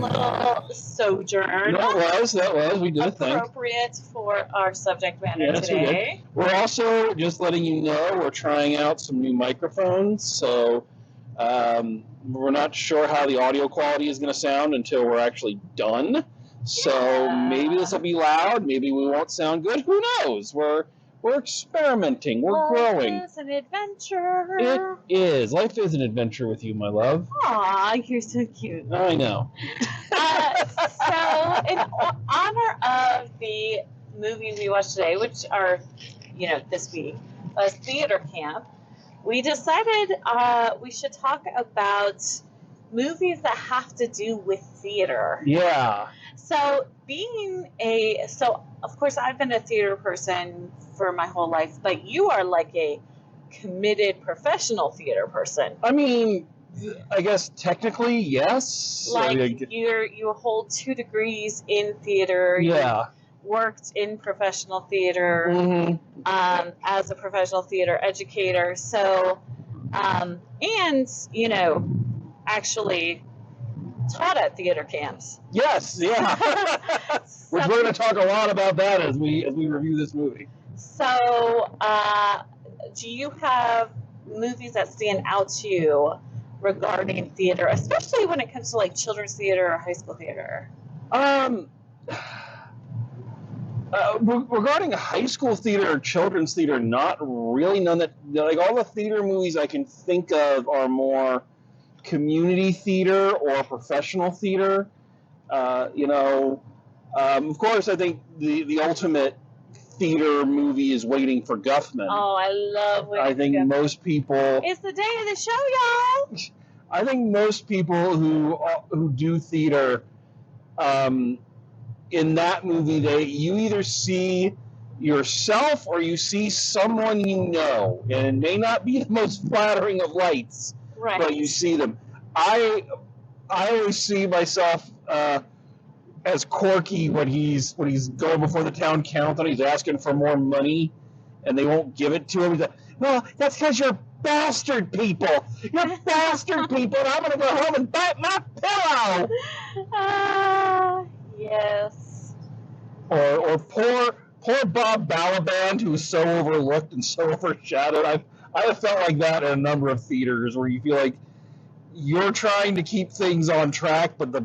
little sojourn. That was. We did a thing. Appropriate for our subject matter today. We're also just letting you know we're trying out some new microphones, so we're not sure how the audio quality is going to sound until we're actually done. So maybe this will be loud, maybe we won't sound good. Who knows? We're experimenting. We're growing. Life is an adventure. It is. Life is an adventure with you, my love. Aw, you're so cute. I know. So, in honor of the movie we watched today, which are, this week, was Theater Camp, we decided we should talk about movies that have to do with theater. Yeah. So, of course, I've been a theater person for my whole life, but you are like a committed professional theater person. I mean, I guess technically, yes. You hold 2 degrees in theater. Yeah. You worked in professional theater as a professional theater educator. So, actually taught at theater camps. Yes, yeah. Which we're going to talk a lot about that as we review this movie. So, do you have movies that stand out to you regarding theater, especially when it comes to like children's theater or high school theater? Regarding high school theater or children's theater, not really. None that, like, all the theater movies I can think of are more community theater or professional theater. Of course, I think the ultimate theater movie is Waiting for Guffman. Oh, I love Waiting for Guffman. I think most people... It's the day of the show, y'all! I think most people who do theater, in that movie, you either see yourself or you see someone you know. And it may not be the most flattering of lights, right, but you see them. I always see myself as Corky when he's going before the town council and he's asking for more money and they won't give it to him. He's like, well, that's because you're bastard people. You're bastard people, and I'm going to go home and bite my pillow. Yes. Or poor Bob Balaban, who's so overlooked and so overshadowed. I have felt like that in a number of theaters where you feel like you're trying to keep things on track, but the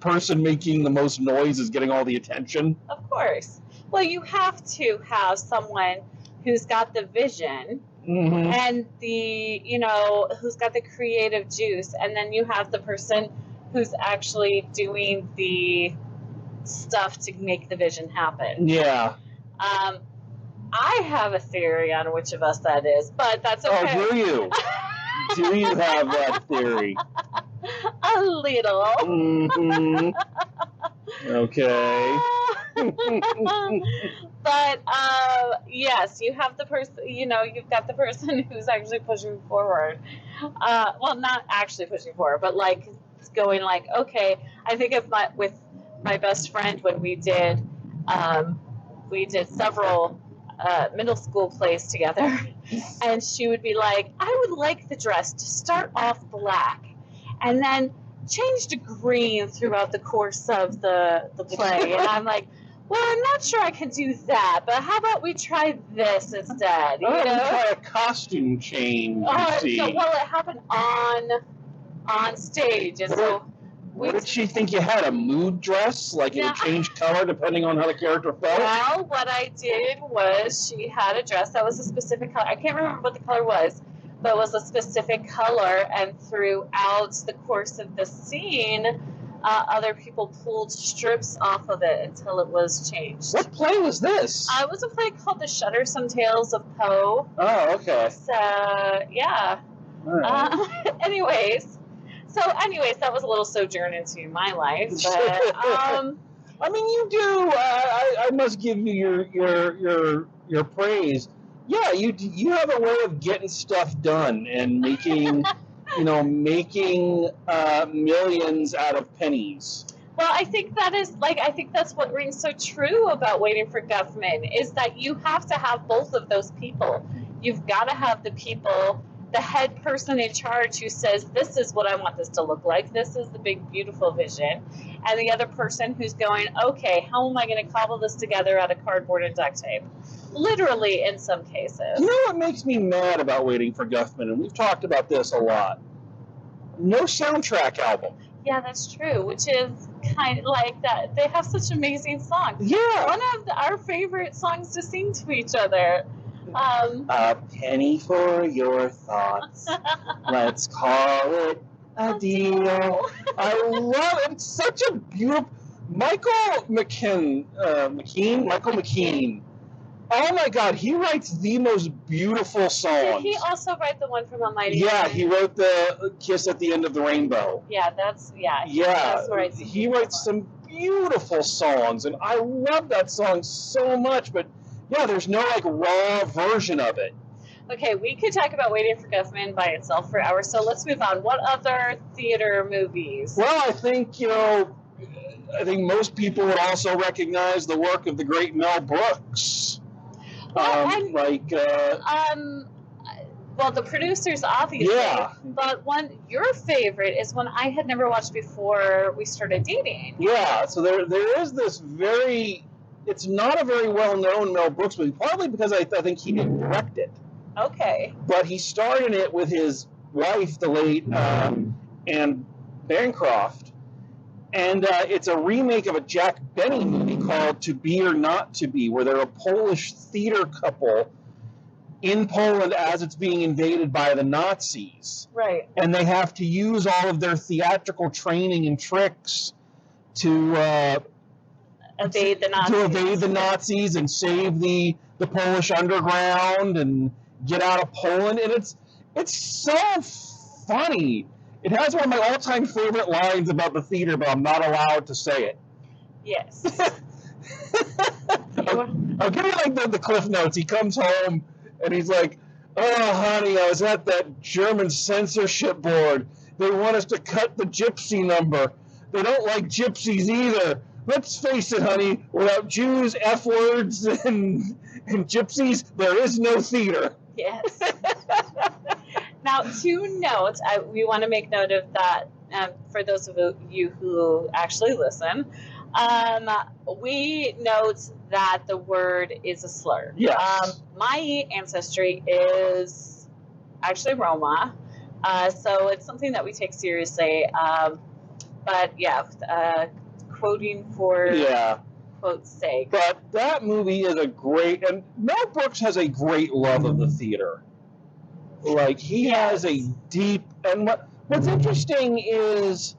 person making the most noise is getting all the attention. Of course. Well, you have to have someone who's got the vision and who's got the creative juice, and then you have the person who's actually doing the stuff to make the vision happen. Yeah. I have a theory on which of us that is, but that's okay. Oh, do you? Do you have that theory? A little. Mm-hmm. Okay. But yes, you have the person. You've got the person who's actually pushing forward. Well, not actually pushing forward, but like going like, okay. I think with my best friend when we did several middle school plays together, and she would be like, I would like the dress to start off black and then change to green throughout the course of the play. And I'm like, well, I'm not sure I can do that, but how about we try this instead? We try a costume change, it happened on stage, and so... What did she think you had? A mood dress? Like it would change color depending on how the character felt? Well, what I did was she had a dress that was a specific color. I can't remember what the color was, but it was a specific color. And throughout the course of the scene, other people pulled strips off of it until it was changed. What play was this? It was a play called The Shuttersome Tales of Poe. Oh, okay. So, yeah. All right. Anyways, that was a little sojourn into my life. But, I mean, you do. I must give you your praise. Yeah, you have a way of getting stuff done and making millions out of pennies. Well, I think that's what rings so true about Waiting for Guffman is that you have to have both of those people. You've got to have the people the head person in charge who says, this is what I want this to look like, this is the big beautiful vision, and the other person who's going, okay, how am I going to cobble this together out of cardboard and duct tape? Literally, in some cases. You know what makes me mad about Waiting for Guffman, and we've talked about this a lot? No soundtrack album. Yeah, that's true, which is kind of like that. They have such amazing songs. Yeah. One of our favorite songs to sing to each other. A penny for your thoughts. Let's call it a deal. I love it. It's such a beautiful. Michael McKean. Oh my God, he writes the most beautiful songs. Did he also write the one from A Mighty Yeah, Wind? he wrote the Kiss at the End of the Rainbow. Yeah, that's where He writes some beautiful songs, and I love that song so much. But yeah, there's no like raw version of it. Okay, we could talk about Waiting for Guffman by itself for hours. So let's move on. What other theater movies? Well, I think most people would also recognize the work of the great Mel Brooks. Well, the producers obviously. Yeah. But your favorite is one I had never watched before we started dating. Yeah. So there is this it's not a very well-known Mel Brooks movie, partly because I think he didn't direct it. Okay. But he starred in it with his wife, the late Anne Bancroft. And it's a remake of a Jack Benny movie called To Be or Not to Be, where they're a Polish theater couple in Poland as it's being invaded by the Nazis. Right. And they have to use all of their theatrical training and tricks to evade the Nazis. To evade the Nazis and save the Polish underground and get out of Poland. And it's so funny. It has one of my all-time favorite lines about the theater, but I'm not allowed to say it. Yes. I'll give you like the cliff notes. He comes home and he's like, "Oh, honey, I was at that German censorship board. They want us to cut the gypsy number. They don't like gypsies either. Let's face it, honey, without Jews, F words, and gypsies, there is no theater." Yes. Now, to note, we want to make note of that for those of you who actually listen. We note that the word is a slur. Yes. My ancestry is actually Roma, so it's something that we take seriously. But yeah, quoting for quote's sake. But that movie is and Mel Brooks has a great love of the theater. Like, he has a deep, and what's interesting is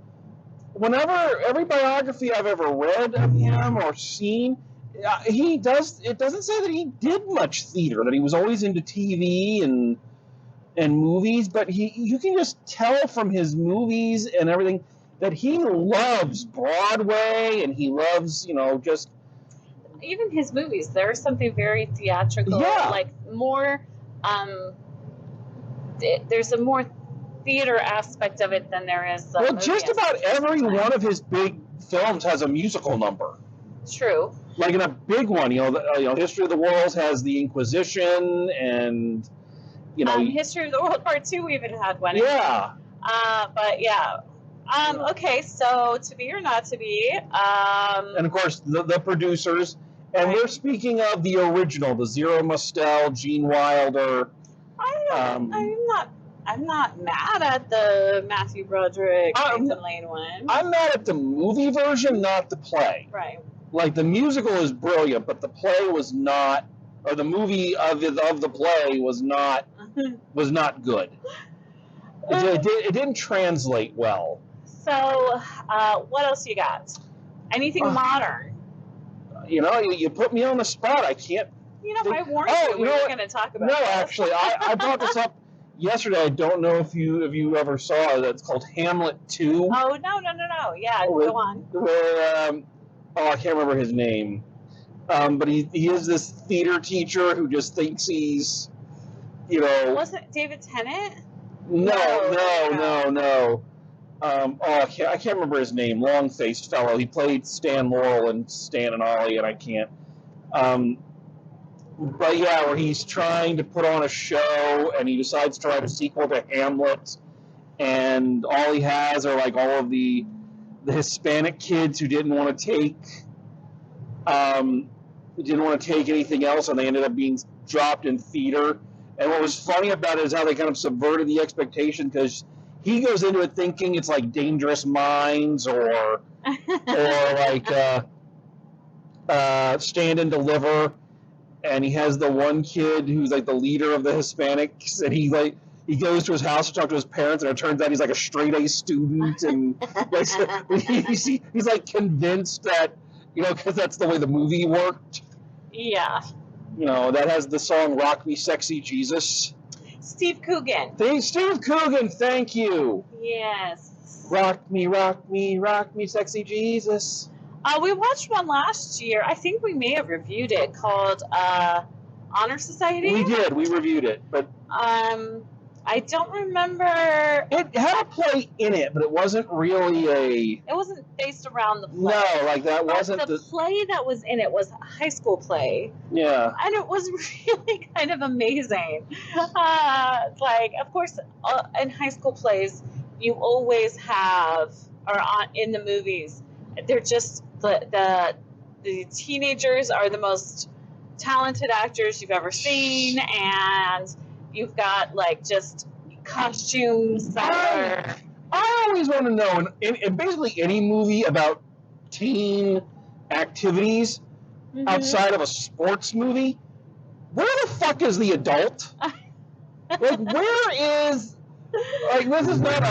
every biography I've ever read of him or seen, it doesn't say that he did much theater, that he was always into TV and movies, but you can just tell from his movies and everything that he loves Broadway, and he loves, just... Even his movies, there's something very theatrical, like more... there's a more theater aspect of it than there is the movie just about every one of his big films has a musical number. True. Like in a big one, History of the World has the Inquisition, and History of the World Part 2 even had one. Yeah. But yeah. Okay, so To Be or Not to Be. And of course the producers, and we're speaking of the original, the Zero Mostel, Gene Wilder. I'm not mad at the Matthew Broderick, Nathan Lane one. I'm mad at the movie version, not the play. Right. Like, the musical is brilliant, but the play was not, or the movie of the play was not good. It didn't translate well. So, what else you got? Anything modern? You put me on the spot. I can't. I warned you we were going to talk about this. Actually, I brought this up yesterday. I don't know if you ever saw it. It's called Hamlet 2. Oh, no. Yeah, go on. Where, I can't remember his name. But he is this theater teacher who just thinks he's, Wasn't it David Tennant? No. I can't remember his name. Long-faced fellow. He played Stan Laurel and Stan and Ollie, and I can't. But yeah, where he's trying to put on a show and he decides to write a sequel to Hamlet, and all he has are like all of the Hispanic kids who didn't want to take anything else, and they ended up being dropped in theater. And what was funny about it is how they kind of subverted the expectation, because he goes into it thinking it's like Dangerous Minds or like Stand and Deliver, and he has the one kid who's like the leader of the Hispanics, and he goes to his house to talk to his parents, and it turns out he's like a straight A student, and like, he's like convinced that, because that's the way the movie worked. Yeah. That has the song "Rock Me, Sexy Jesus." Steve Coogan. Steve Coogan, thank you. Yes. Rock me, rock me, rock me, sexy Jesus. We watched one last year. I think we may have reviewed it, called Honor Society. We did. We reviewed it, but I don't remember. It had a play in it, but it wasn't really It wasn't based around the play. No, like that wasn't the play that was in it was a high school play. Yeah. And it was really kind of amazing. Like, of course, in high school plays, you always have, in the movies, they're just the teenagers are the most talented actors you've ever seen, and you've got like just costumes that are. I always want to know, in basically any movie about teen activities outside of a sports movie, where the fuck is the adult? Like, where is, like, this is not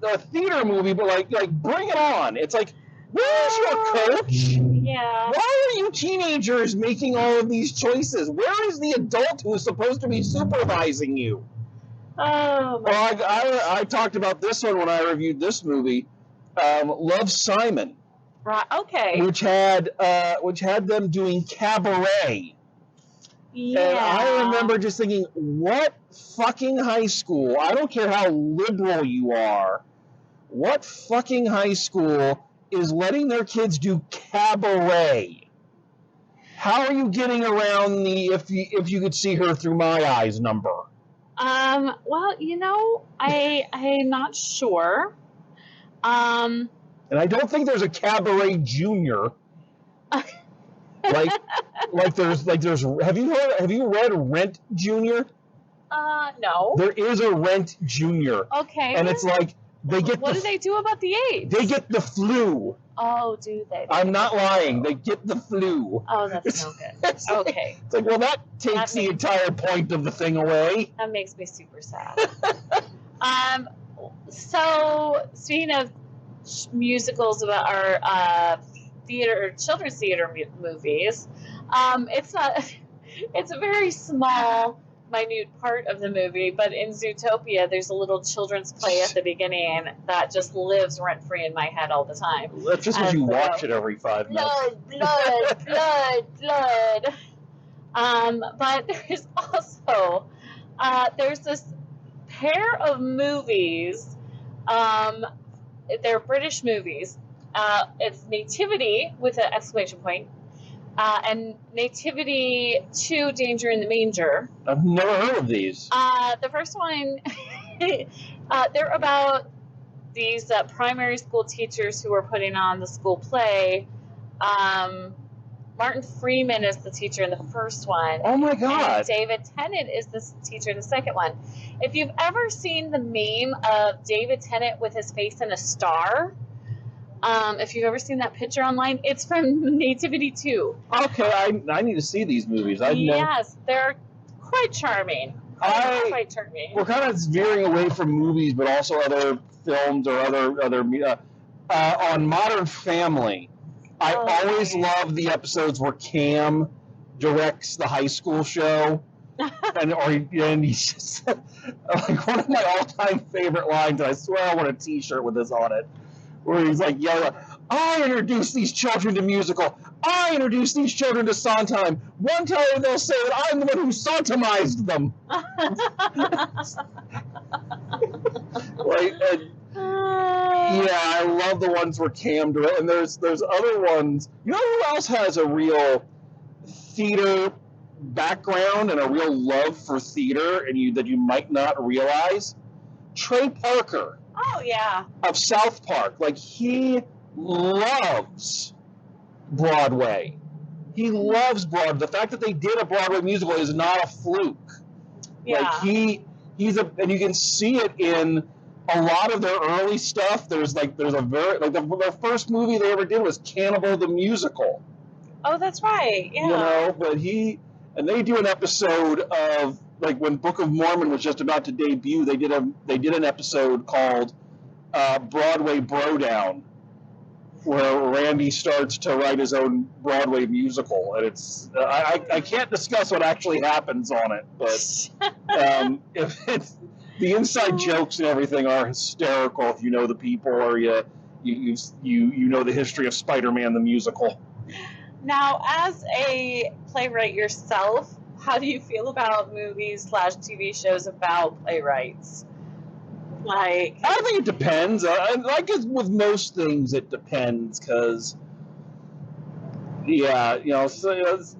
a theater movie, but like bring it on. It's like, where's your coach? Yeah. Why are you teenagers making all of these choices? Where is the adult who is supposed to be supervising you? Oh, my Well, I talked about this one when I reviewed this movie, Love, Simon. Right. Okay. Which had them doing cabaret. Yeah. And I remember just thinking, what fucking high school, I don't care how liberal you are, what fucking high school is letting their kids do cabaret? How are you getting around the if you could see her through my eyes number? Well, I'm not sure. And I don't think there's a cabaret junior. like there's have you read Rent Junior? No. There is a Rent Junior. Okay. And it's like they get what do they do about the AIDS? They get the flu. Oh, do they? I'm not lying. They get the flu. Oh, that's no good. Okay. It's like, well, that takes the entire point of the thing away. That makes me super sad. So, speaking of musicals about our children's theater movies, it's a very small, minute part of the movie, but in Zootopia, there's a little children's play at the beginning that just lives rent-free in my head all the time. That's just because you watch it every 5 minutes. Blood. But there's also, there's this pair of movies, they're British movies. It's Nativity with an exclamation point, and Nativity 2, Danger in the Manger. I've never heard of these. The first one, they're about these primary school teachers who are putting on the school play. Martin Freeman is the teacher in the first one. Oh my God. And David Tennant is the teacher in the second one. If you've ever seen the meme of David Tennant with his face in a star, if you've ever seen that picture online, it's from Nativity 2. Okay, I need to see these movies. Yes, they're quite charming. Quite charming. We're kind of veering away from movies, but also other films or other on Modern Family. I always love the episodes where Cam directs the high school show, and he's just like one of my all-time favorite lines. And I swear I want a T-shirt with this on it, where he's like, "Yeah, I introduced these children to musical. I introduced these children to Sondheim. One time they'll say that I'm the one who Sondheimized them." Yeah, I love the ones where Cam directs, and there's other ones. You know who else has a real theater background and a real love for theater, and that you might not realize. Trey Parker Oh yeah. of South Park, like he loves Broadway. He loves Broadway. The fact that they did a Broadway musical is not a fluke. Yeah. Like and you can see it in a lot of their early stuff. There's a very their first movie they ever did was Cannibal the Musical. Oh, that's right. Yeah. But they do an episode of like when Book of Mormon was just about to debut. They did an episode called Broadway Brodown, where Randy starts to write his own Broadway musical, and it's I can't discuss what actually happens on it, but if it's the inside jokes and everything are hysterical if you know the people or you know the history of Spider-Man the musical. Now, as a playwright yourself, how do you feel about movies/TV shows about playwrights? Like, I think it depends. Like with most things, it depends because,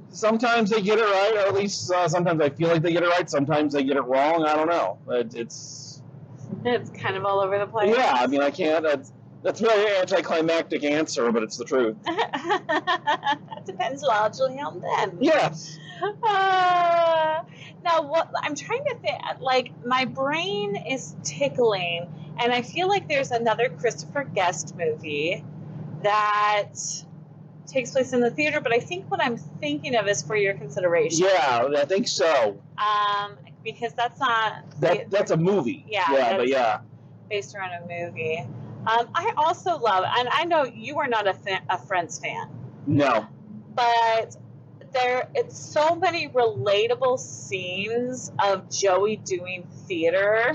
sometimes they get it right, or at least sometimes I feel like they get it right. Sometimes they get it wrong. I don't know. It's kind of all over the place. Yeah, I mean, I can't. That's a very anticlimactic answer, but it's the truth. It depends largely on them. Yes. Now, what I'm trying to think, like, my brain is tickling, and I feel like there's another Christopher Guest movie that takes place in the theater, but I think what I'm thinking of is For Your Consideration. Yeah, I think so. Because that's not... That's a movie. Yeah. Yeah. Based around a movie. I also love, and I know you are not a Friends fan. No. But it's so many relatable scenes of Joey doing theater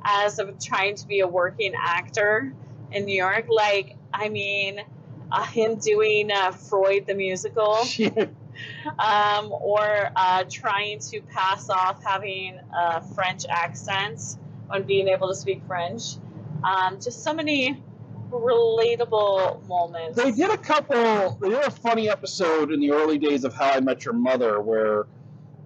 as of trying to be a working actor in New York. Like, I mean, him doing Freud the musical, or trying to pass off having a French accent on being able to speak French. Just so many relatable moments. They did a funny episode in the early days of How I Met Your Mother where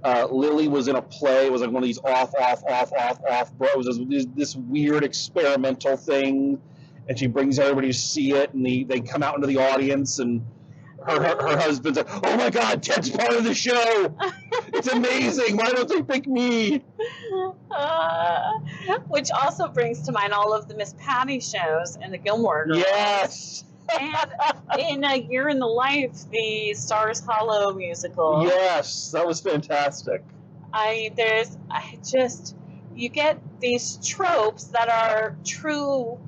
Lily was in a play. It was like one of these off, bro. It was this weird experimental thing, and she brings everybody to see it, and they come out into the audience, and her husband's like, "Oh my God, Ted's part of the show! It's amazing! Why don't they pick me?" Which also brings to mind all of the Miss Patty shows and the Gilmore Girls. Yes. And in A Year in the Life, the Stars Hollow musical. Yes, that was fantastic. You get these tropes that are true.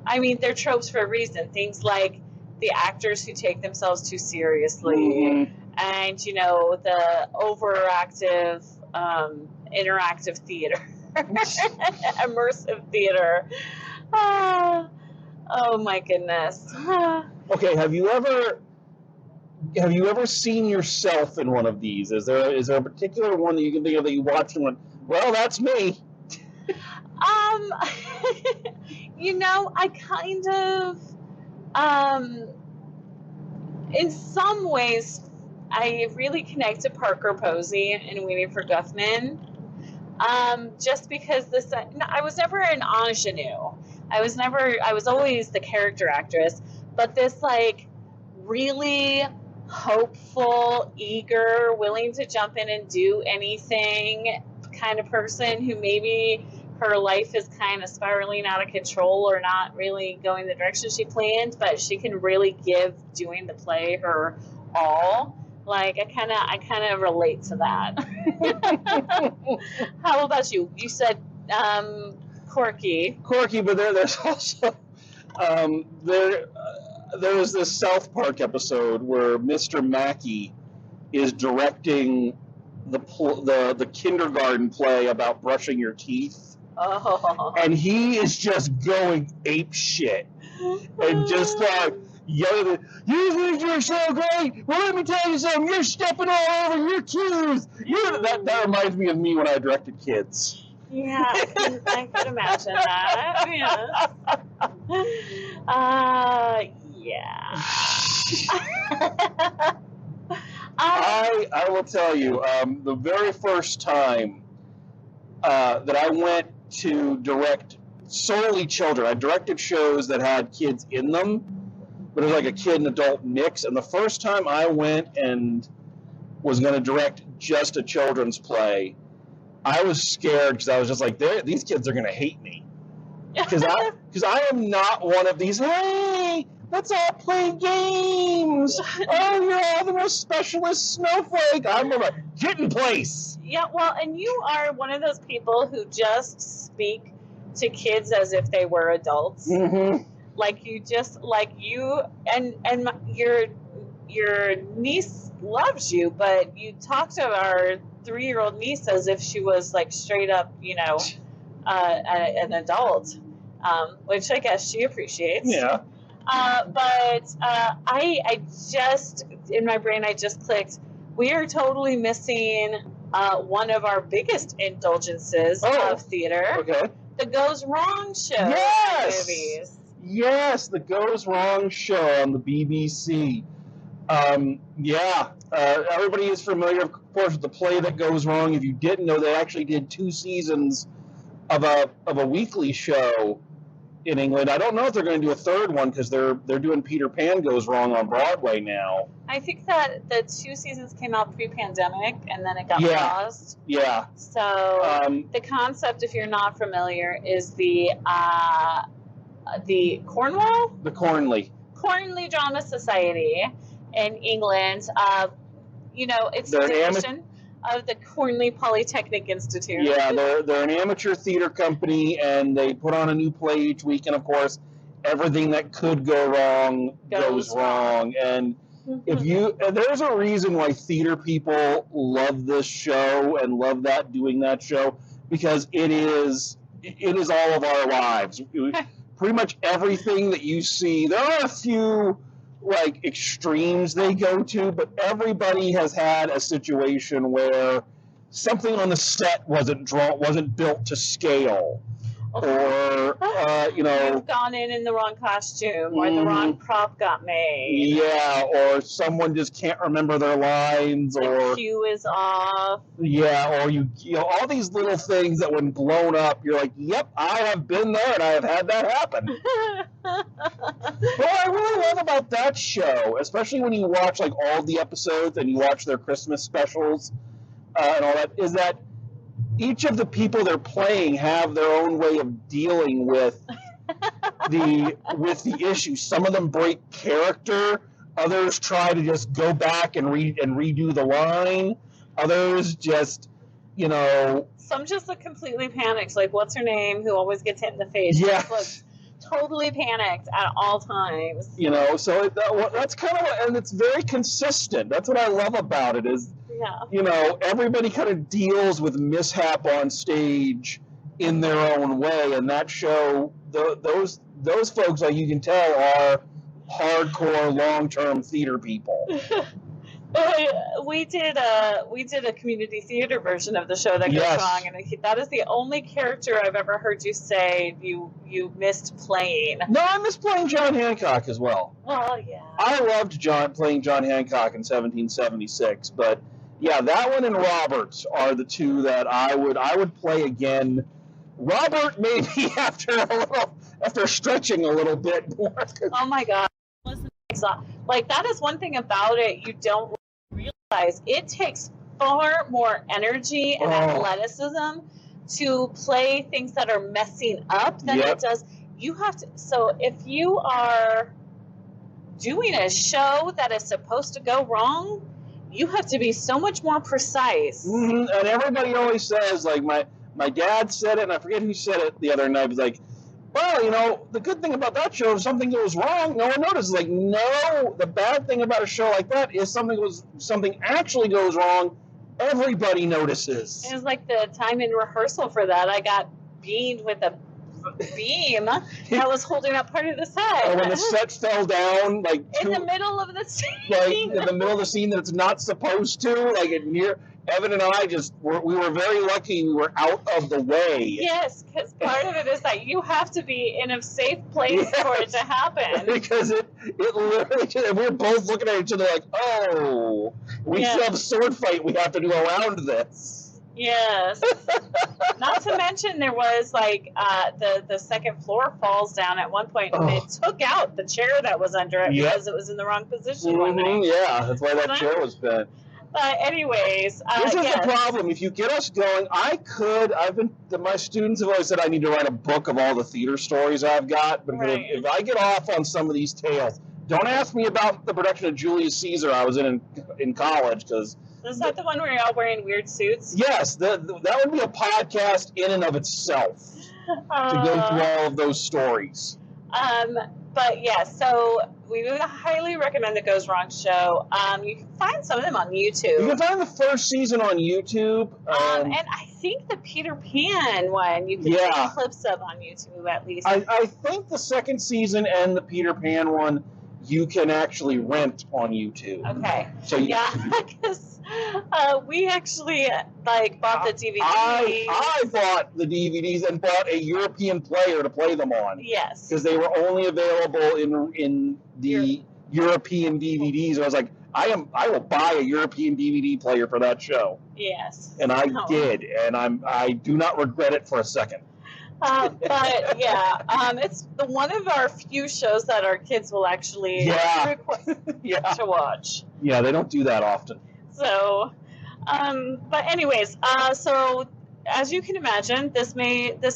I mean, they're tropes for a reason. Things like the actors who take themselves too seriously, and the overactive, interactive theater, immersive theater. Oh my goodness. Okay, have you ever seen yourself in one of these? Is there a particular one that you can think of that you watch and went, well, that's me? I kind of, in some ways, I really connect to Parker Posey in Waiting for Guffman. Just because I was never an ingenue. I was always the character actress, but this like really hopeful, eager, willing to jump in and do anything kind of person who maybe her life is kind of spiraling out of control or not really going the direction she planned, but she can really give doing the play her all. Like, I kind of relate to that. How about you? You said Corky, but there's also there was this South Park episode where Mr. Mackey is directing the kindergarten play about brushing your teeth. Oh. And he is just going ape shit and just like yelling, "You think you're so great? Well, let me tell you something. You're stepping all over your cues." That reminds me of me when I directed kids. Yeah, I could imagine that. Yes. Yeah. I will tell you, the very first time that I went to direct solely children, I directed shows that had kids in them, but it was like a kid and adult mix. And the first time I went and was going to direct just a children's play, I was scared because I was just like, these kids are going to hate me. Because I am not one of these, hey, let's all play games. Oh, you're all the most specialist snowflake. I'm going to get in place. Yeah, well, and you are one of those people who just speak to kids as if they were adults. Mm-hmm. Like you and your niece loves you, but you talk to our 3-year-old niece as if she was like straight up, an adult, which I guess she appreciates. Yeah. But I just, in my brain, I just clicked, we are totally missing one of our biggest indulgences of theater. Okay. The Goes Wrong show. Yes! Movies. Yes, the Goes Wrong show on the BBC. Everybody is familiar, of course, with the play that goes wrong. If you didn't know, they actually did 2 seasons of a weekly show in England. I don't know if they're going to do a third one because they're doing Peter Pan Goes Wrong on Broadway now. I think that the 2 seasons came out pre-pandemic and then it got paused. Yeah. So the concept, if you're not familiar, is the Cornwall? The Cornley Drama Society in England. It's a division of the Cornley Polytechnic Institute. Yeah, they're an amateur theater company, and they put on a new play each week, and of course, everything that could go wrong goes wrong. And there's a reason why theater people love this show and love doing that show, because it is all of our lives. Pretty much everything that you see, there are a few like extremes they go to, but everybody has had a situation where something on the set wasn't built to scale, or you've gone in the wrong costume, or the wrong prop got made. Yeah, or someone just can't remember their lines, or the cue is off. Yeah, or you all these little things that when blown up, you're like, yep, I have been there and I have had that happen. What I really love about that show, especially when you watch like all the episodes and you watch their Christmas specials and all that, is that each of the people they're playing have their own way of dealing with the issue. Some of them break character. Others try to just go back and redo the line. Others just, Some just look completely panicked. Like, what's her name? Who always gets hit in the face. Yes. Looks totally panicked at all times. So that's kind of, and it's very consistent. That's what I love about it is, everybody kind of deals with mishap on stage in their own way, and that show, those folks, like you can tell, are hardcore long-term theater people. We did a community theater version of the show that goes wrong, and that is the only character I've ever heard you say you missed playing. No, I missed playing John Hancock as well. Oh yeah. I loved playing John Hancock in 1776, but yeah, that one and Robert are the two that I would play again. Robert maybe after stretching a little bit more. Oh my God. Like, that is one thing about it you don't realize. It takes far more energy and athleticism to play things that are messing up than it does. You have to, so if you are doing a show that is supposed to go wrong, you have to be so much more precise. Mm-hmm. And everybody always says, like, my dad said it, and I forget who said it the other night, was like, well, the good thing about that show is something goes wrong, no one notices. Like, no, the bad thing about a show like that is something actually goes wrong, everybody notices. It was like the time in rehearsal for that, I got beamed with a beam that was holding up part of the set. Or when the set fell down, like in the middle of the scene. Like in the middle of the scene that it's not supposed to, like Evan and I we were very lucky we were out of the way. Yes, because part of it is that you have to be in a safe place for it to happen. Because it literally, we were both looking at each other like, oh, We Yeah. still have a sword fight we have to do around this. Yes. Not to mention there was like the second floor falls down at one point and it took out the chair that was under it because it was in the wrong position one night. Yeah, that's why that chair was bent. But anyways, this is the problem. If you get us going, my students have always said I need to write a book of all the theater stories I've got. But if I get off on some of these tales, don't ask me about the production of Julius Caesar I was in college, because is that the one where you're all wearing weird suits? Yes, that would be a podcast in and of itself to go through all of those stories. But yeah, so we would highly recommend the Goes Wrong show. You can find some of them on YouTube. You can find the first season on YouTube. And I think the Peter Pan one you can see clips of on YouTube at least. I think the second season and the Peter Pan one you can actually rent on YouTube. Okay. So because we actually bought the DVDs. I bought the DVDs and bought a European player to play them on. Yes. Because they were only available in the European DVDs. I was like, I will buy a European DVD player for that show. Yes. And I did, and I do not regret it for a second. But yeah, it's one of our few shows that our kids will actually request to watch. Yeah, they don't do that often. So, but anyways, so as you can imagine, this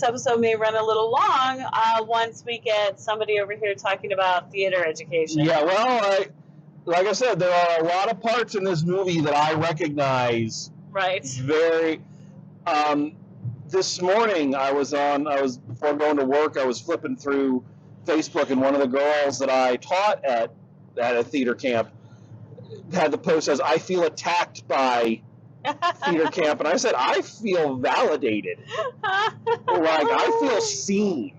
episode may run a little long once we get somebody over here talking about theater education. Yeah, well, like I said, there are a lot of parts in this movie that I recognize. Right. Very. This morning, before going to work, I was flipping through Facebook, and one of the girls that I taught at a theater camp had the post says, "I feel attacked by theater camp," and I said, "I feel validated. Like I feel seen."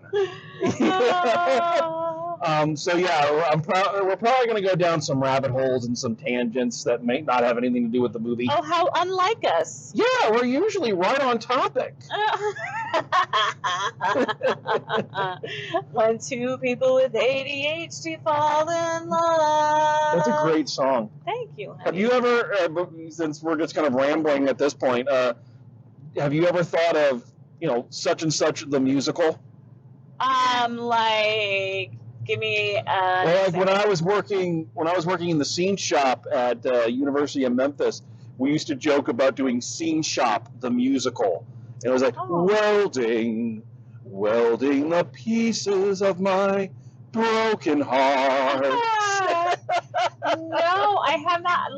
So yeah, we're probably going to go down some rabbit holes and some tangents that may not have anything to do with the movie. Oh, how unlike us! Yeah, we're usually right on topic. When two people with ADHD fall in love. That's a great song. Thank you, honey. Have you ever, since we're just kind of rambling at this point, have you ever thought of, such and such the musical? Give me. Well, like when I was working in the scene shop at University of Memphis, we used to joke about doing Scene Shop the musical. And it was like welding the pieces of my broken heart. No, I have not.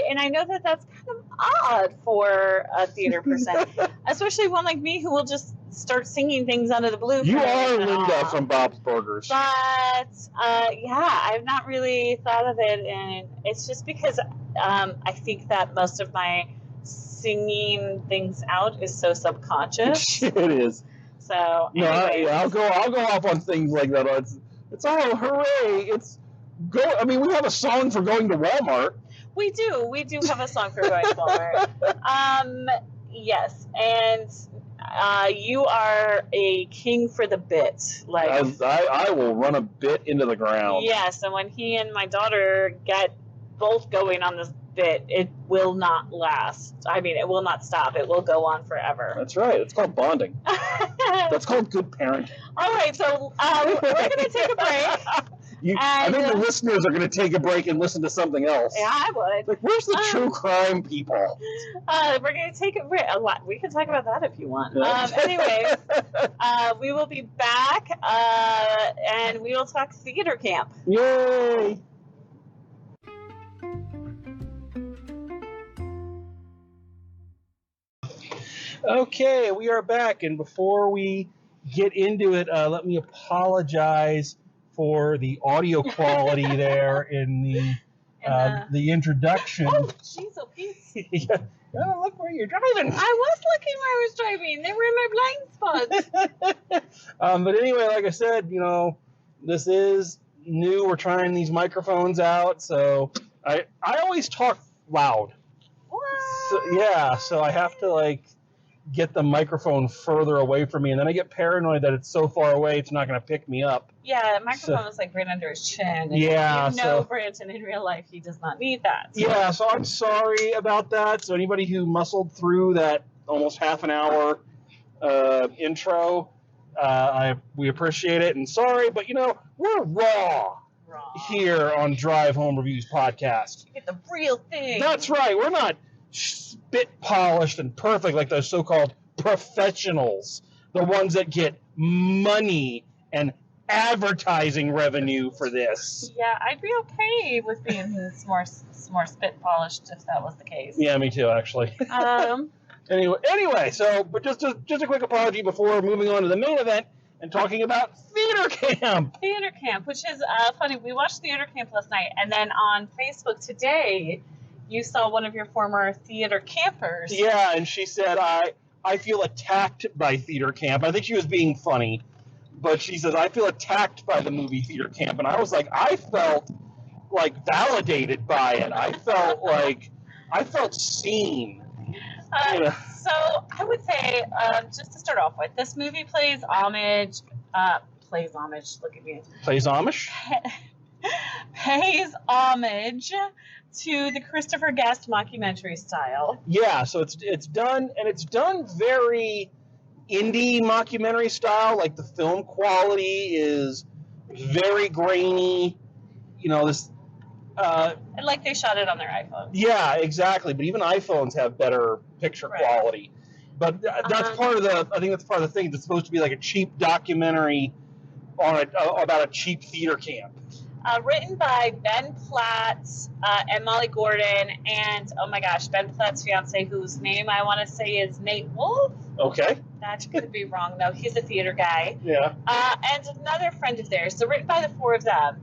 And I know that that's kind of odd for a theater person, especially one like me who will just start singing things out of the blue. You are Linda from Bob's Burgers. But I've not really thought of it, and it's just because I think that most of my singing things out is so subconscious. It is. So no, I'll go off on things like that. It's all hooray! We have a song for going to Walmart. We do have a song for going to Walmart. Yes, and you are a king for the bit. I will run a bit into the ground. Yes, and when he and my daughter get both going on this bit, it will not last. I mean, it will not stop. It will go on forever. That's right. It's called bonding. That's called good parenting. All right, so we're going to take a break. I think the listeners are going to take a break and listen to something else. Yeah, I would. Like, where's the true crime people? We're going to take a break. We can talk about that if you want. Anyways, we will be back, and we will talk theater camp. Yay! Okay, we are back, and before we get into it, let me apologize for the audio quality there in the introduction. Oh, jeez, oh, Pete. Yeah. Oh, look where you're driving. I was looking where I was driving. They were in my blind spots. But anyway, like I said, this is new. We're trying these microphones out, so I always talk loud. What? So I have to get the microphone further away from me, and then I get paranoid that it's so far away it's not going to pick me up. Yeah, the microphone was like right under his chin. And Yeah, you know, Branton in real life, he does not need that. Yeah, so I'm sorry about that. So anybody who muscled through that almost half an hour intro, we appreciate it. And sorry, but we're raw here on Drive Home Reviews podcast. You get the real thing. That's right. We're not spit polished and perfect like those so-called professionals, the ones that get money and advertising revenue for this. Yeah, I'd be okay with being more spit polished if that was the case. Yeah, me too, actually. Anyway, but just a quick apology before moving on to the main event and talking about theater camp. Theater camp, which is funny. We watched theater camp last night, and then on Facebook today, you saw one of your former theater campers. Yeah, and she said, I feel attacked by theater camp. I think she was being funny, but she says, I feel attacked by the movie theater camp. And I was like, I felt like validated by it. I felt seen. So I would say, just to start off with, this movie plays homage. Look at me. Plays Amish? Pays homage to the Christopher Guest mockumentary style. Yeah, so it's done very indie mockumentary style. Like the film quality is very grainy. Like they shot it on their iPhone. Yeah, exactly. But even iPhones have better picture quality. But that's part of the thing. It's supposed to be like a cheap documentary about a cheap theater camp. Written by Ben Platt and Molly Gordon, and oh my gosh, Ben Platt's fiance, whose name I want to say is Nate Wolf. Okay. That could be wrong though. He's a theater guy. Yeah. And another friend of theirs. So written by the four of them.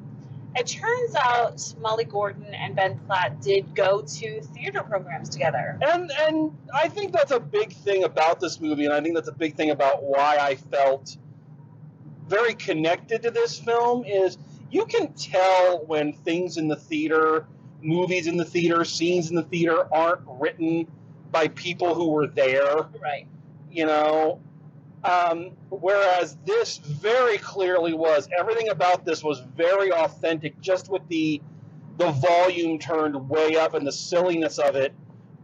It turns out Molly Gordon and Ben Platt did go to theater programs together. And I think that's a big thing about this movie, and I think that's a big thing about why I felt very connected to this film is you can tell when things in the theater, movies in the theater, scenes in the theater aren't written by people who were there. Right. Whereas this very clearly was. Everything about this was very authentic, just with the volume turned way up and the silliness of it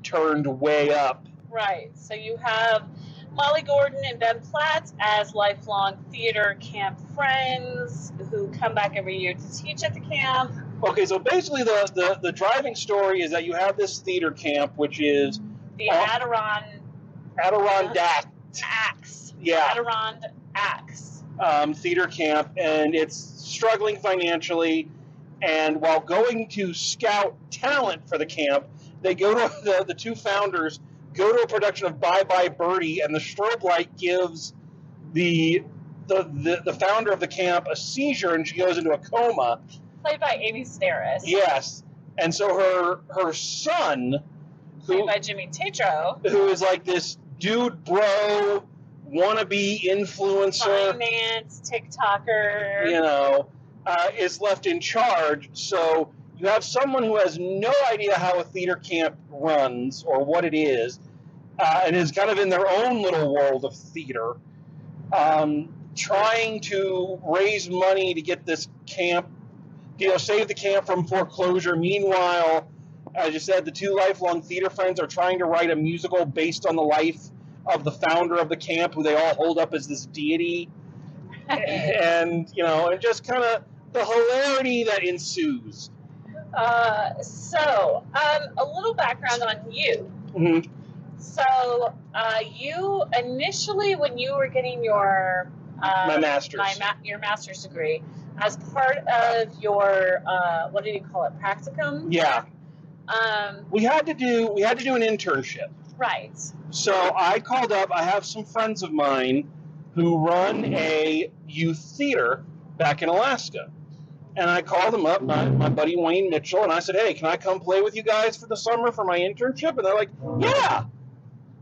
turned way up. Right. So you have Molly Gordon and Ben Platt as lifelong theater camp friends who come back every year to teach at the camp. Okay, so basically the driving story is that you have this theater camp, which is the Adirondacks. Yeah. Adirondacks. Theater camp, and it's struggling financially. And while going to scout talent for the camp, they go to the two founders go to a production of Bye Bye Birdie, and the strobe light gives the founder of the camp a seizure, and she goes into a coma. Played by Amy Sedaris. Yes, and so her son, played by Jimmy Tatro, who is like this dude bro wannabe influencer, finance TikToker, is left in charge. So you have someone who has no idea how a theater camp runs or what it is, and is kind of in their own little world of theater, trying to raise money to get this camp, save the camp from foreclosure. Meanwhile, as you said, the two lifelong theater friends are trying to write a musical based on the life of the founder of the camp, who they all hold up as this deity. And just kind of the hilarity that ensues. So, a little background on you. Mm-hmm. So, you initially, when you were getting your my master's, your master's degree, as part of your what did you call it, practicum? Yeah. We had to do an internship. Right. So I called up. I have some friends of mine who run a youth theater back in Alaska. And I called them up, my buddy Wayne Mitchell, and I said, hey, can I come play with you guys for the summer for my internship? And they're like, yeah.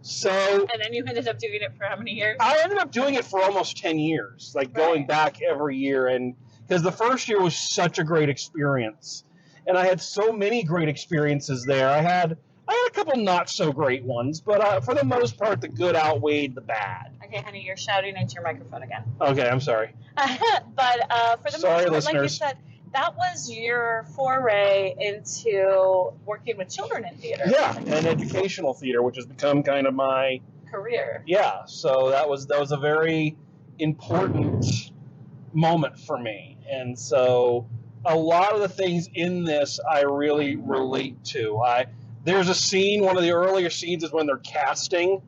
So. And then you ended up doing it for how many years? I ended up doing it for almost 10 years, going back every year. And because the first year was such a great experience. And I had so many great experiences there. I had a couple not so great ones, but for the most part, the good outweighed the bad. Okay, honey, you're shouting into your microphone again. Okay, I'm sorry. But for the Sorry, most part, like you listeners. said, that was your foray into working with children in theater. Yeah, and educational theater, which has become kind of my Career. yeah. So that was a very important moment for me, and so a lot of the things in this I really relate to. There's a scene, one of the earlier scenes is when they're casting.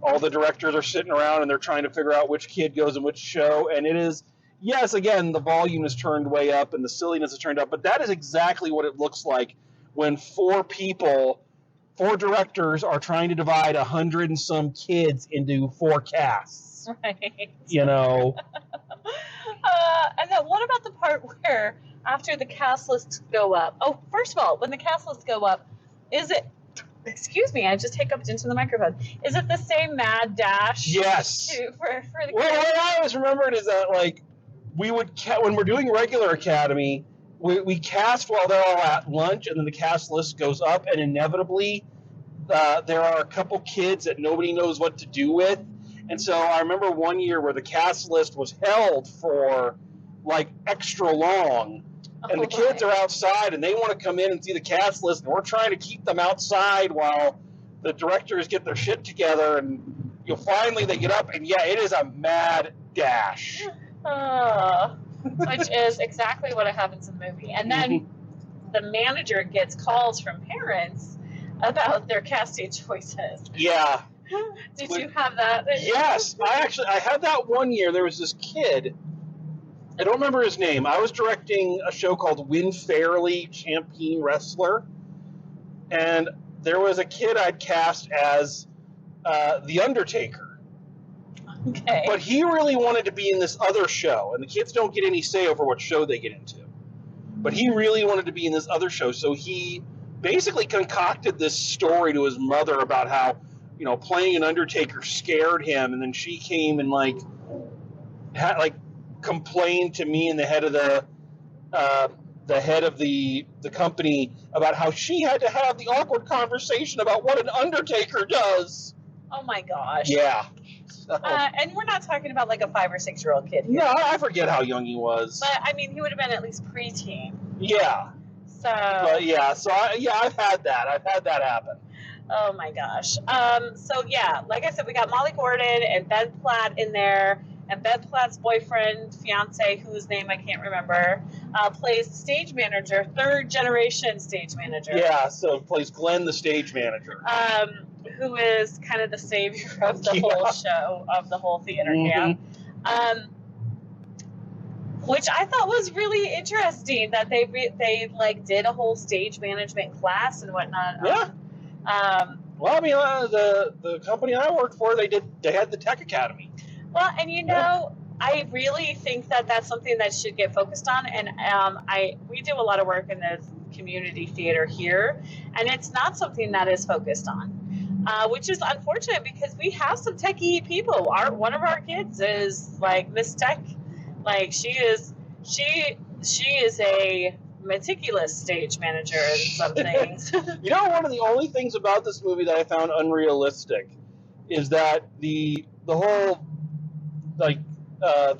All the directors are sitting around and they're trying to figure out which kid goes in which show, and it is, yes, again, the volume is turned way up and the silliness is turned up, but that is exactly what it looks like when four directors are trying to divide 100 and some kids into 4 casts. Right. You know. And then what about the part where after the cast lists go up? Oh, first of all, when the cast lists go up, is it? Excuse me, I just hiccuped into the microphone. Is it the same mad dash? Yes. For the Well, kids? what I always remembered is that, like, we would when we're doing regular Academy, we cast while they're all at lunch, and then the cast list goes up, and inevitably there are a couple kids that nobody knows what to do with. And so I remember one year where the cast list was held for, like, extra long, and the kids are outside, and they want to come in and see the cast list, and we're trying to keep them outside while the directors get their shit together, and finally they get up, and yeah, it is a mad dash. Which is exactly what happens in the movie. And then the manager gets calls from parents about their casting choices. Yeah. Did you have that? Yes, I had that one year. There was this kid. I don't remember his name. I was directing a show called Win Fairly, Champion Wrestler, and there was a kid I'd cast as The Undertaker. Okay. But he really wanted to be in this other show, and the kids don't get any say over what show they get into. But he really wanted to be in this other show, so he basically concocted this story to his mother about how, playing an Undertaker scared him, and then she came and complained to me and the head of the company about how she had to have the awkward conversation about what an Undertaker does. Oh my gosh. Yeah. And we're not talking about like a 5 or 6 year old kid here. No, I forget how young he was. But I mean, he would have been at least preteen. Yeah. So. But yeah, I've had that happen. Oh my gosh. So yeah, like I said, we got Molly Gordon and Ben Platt in there, and Ben Platt's boyfriend, fiance, whose name I can't remember, plays the stage manager, 3rd generation stage manager. Yeah, so plays Glenn, the stage manager. Who is kind of the savior of the whole show, of the whole theater camp. Which I thought was really interesting that they did a whole stage management class and whatnot. Yeah. Well, I mean, the company I worked for, they had the Tech Academy. Well, and I really think that that's something that should get focused on. And we do a lot of work in the community theater here, and it's not something that is focused on, which is unfortunate because we have some techie people. One of our kids is like Miss Tech, like she is a meticulous stage manager in some things. One of the only things about this movie that I found unrealistic is that the whole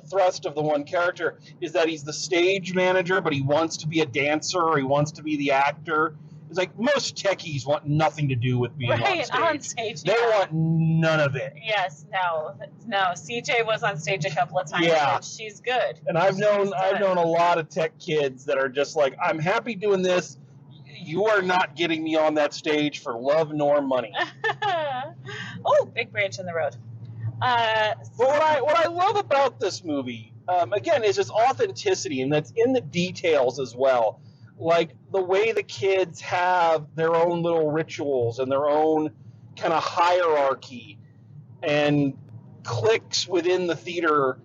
thrust of the one character is that he's the stage manager, but he wants to be a dancer or he wants to be the actor. It's like most techies want nothing to do with being on stage. They want none of it. Yes, no. CJ was on stage a couple of times. Yeah, and she's good. And I've known a lot of tech kids that are just like, I'm happy doing this. You are not getting me on that stage for love nor money. Oh, big branch in the road. But what I love about this movie, again, is its authenticity, and that's in the details as well. Like the way the kids have their own little rituals and their own kind of hierarchy and cliques within the theater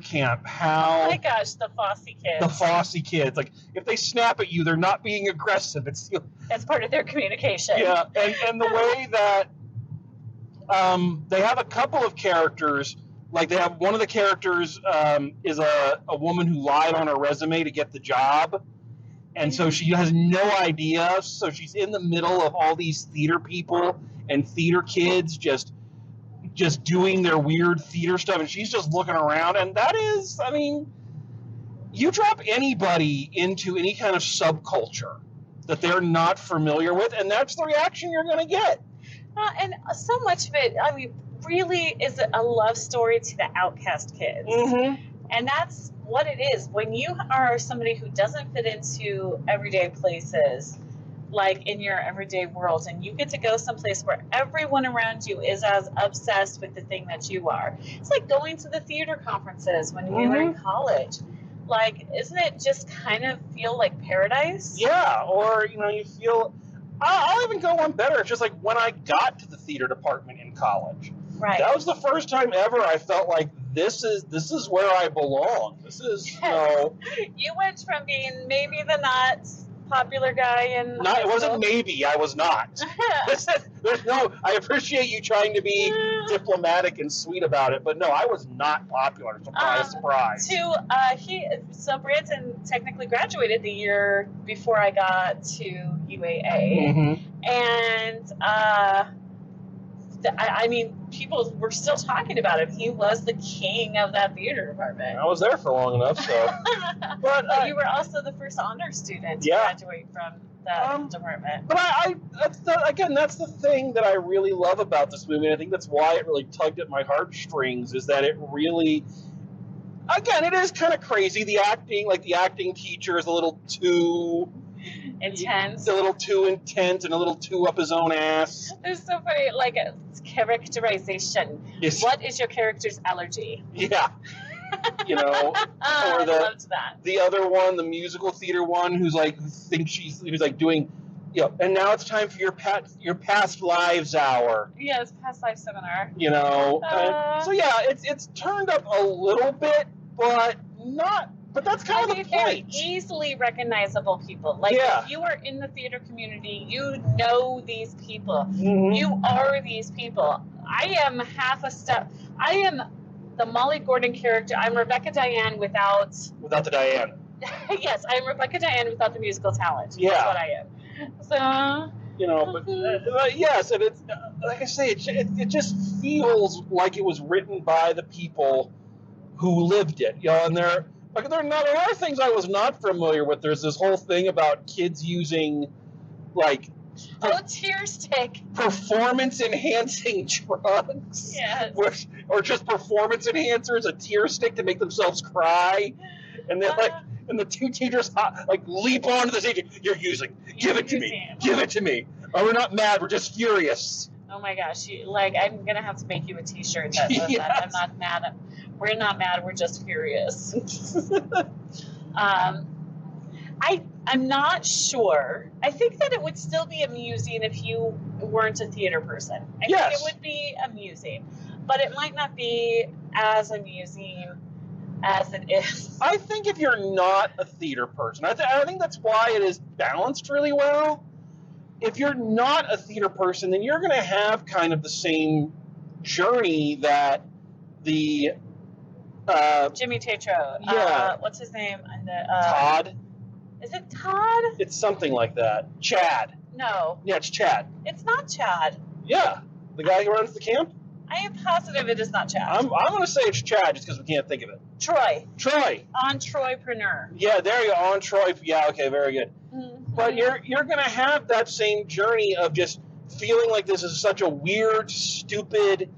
camp. How? Oh my gosh, the Fosse kids. The Fosse kids. Like if they snap at you, they're not being aggressive. That's part of their communication. Yeah, and the way that they have a couple of characters. Like they have one of the characters is a woman who lied on her resume to get the job, And so she has no idea. So she's in the middle of all these theater people and theater kids just doing their weird theater stuff, and she's just looking around. And that is, I mean, you drop anybody into any kind of subculture that they're not familiar with, and that's the reaction you're going to get. And so much of it, I mean, really is a love story to the outcast kids. Mm-hmm. And that's what it is. When you are somebody who doesn't fit into everyday places, like in your everyday world, and you get to go someplace where everyone around you is as obsessed with the thing that you are. It's like going to the theater conferences when you were in college. Like, isn't it just kind of feel like paradise? Yeah, or, you know, you feel... I'll even go one better. It's just like when I got to the theater department in college. Right. That was the first time ever I felt like this is where I belong. This is, you know... You went from being maybe the not popular guy in Not, it wasn't maybe, I was not. There's no... I appreciate you trying to be diplomatic and sweet about it, but no, I was not popular. Surprise, surprise. So Branson technically graduated the year before I got to UAA. Mm-hmm. And I mean, people were still talking about him. He was the king of that theater department. I was there for long enough, so. But you were also the first honor student to graduate from that department. But that's the thing that I really love about this movie, and I think that's why it really tugged at my heartstrings, is that it really, again, it is kind of crazy. The acting teacher is a little too... intense. A little too intense and a little too up his own ass. It's so funny, like a characterization. Yes. What is your character's allergy? Yeah. You know, or I loved that. The other one, the musical theater one, who's like doing, you know, and now it's time for your past lives hour. Yes, past life seminar. You know, so yeah, it's turned up a little bit, but not. But that's kind of the point. They're easily recognizable people. Like, if you are in the theater community, you know these people. Mm-hmm. You are these people. I am half a step. I am the Molly Gordon character. I'm Rebecca Diane without the Diane. Yes, I'm Rebecca Diane without the musical talent. Yeah. That's what I am. So... You know, but yes, and it's, like I say, it just feels like it was written by the people who lived it. You know, and there are things I was not familiar with. There's this whole thing about kids using, like, tear stick, performance-enhancing drugs. Yes. Or just performance enhancers, a tear stick to make themselves cry, and then and the two teachers like leap onto the stage. You're using. Give it to me. Give it to me. Oh, we're not mad. We're just furious. Oh my gosh! I'm gonna have to make you a T-shirt that says that. I'm not mad. We're not mad. We're just furious. I'm not sure. I think that it would still be amusing if you weren't a theater person. I think it would be amusing, but it might not be as amusing as it is. I think if you're not a theater person, I think that's why it is balanced really well. If you're not a theater person, then you're going to have kind of the same journey that the Jimmy Tatro. Yeah. What's his name? Todd. Is it Todd? It's something like that. Chad. No. Yeah, it's Chad. It's not Chad. Yeah, the guy who runs the camp. I am positive it is not Chad. I'm going to say it's Chad just because we can't think of it. Troy. On Troypreneur. Yeah, there you go. On Troy. Yeah, okay, very good. Mm-hmm. But you're going to have that same journey of just feeling like this is such a weird, stupid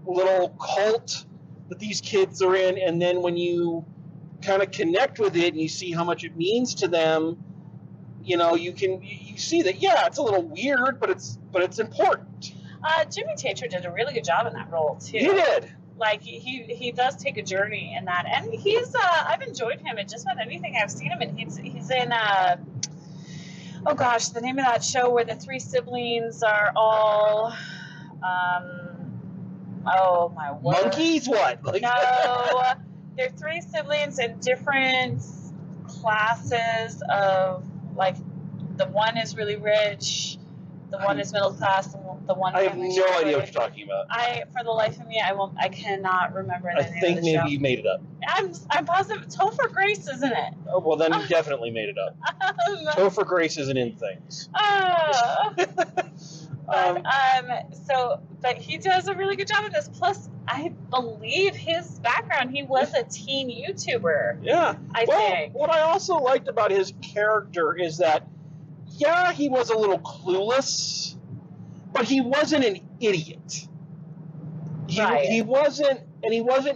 little cult that these kids are in, and then when you kind of connect with it and you see how much it means to them, you know, you see that, yeah, it's a little weird, but it's important. Jimmy Tatro did a really good job in that role too. He did. Like he does take a journey in that, and he's I've enjoyed him in just about anything I've seen him in. He's in oh gosh, the name of that show where the three siblings are all oh my word. Monkeys? What? Like, no, they're three siblings in different classes of, like, the one is really rich, The one is middle class, the one I have family no is idea what rich. you're talking about. For the life of me, I cannot remember the I name think of the maybe show. you made it up. I'm positive. Topher Grace, isn't it? Oh, well, then you definitely made it up. Topher Grace isn't in things. But he does a really good job of this. Plus, I believe his background, he was a teen YouTuber. Yeah. I think. What I also liked about his character is that, yeah, he was a little clueless, but he wasn't an idiot. He wasn't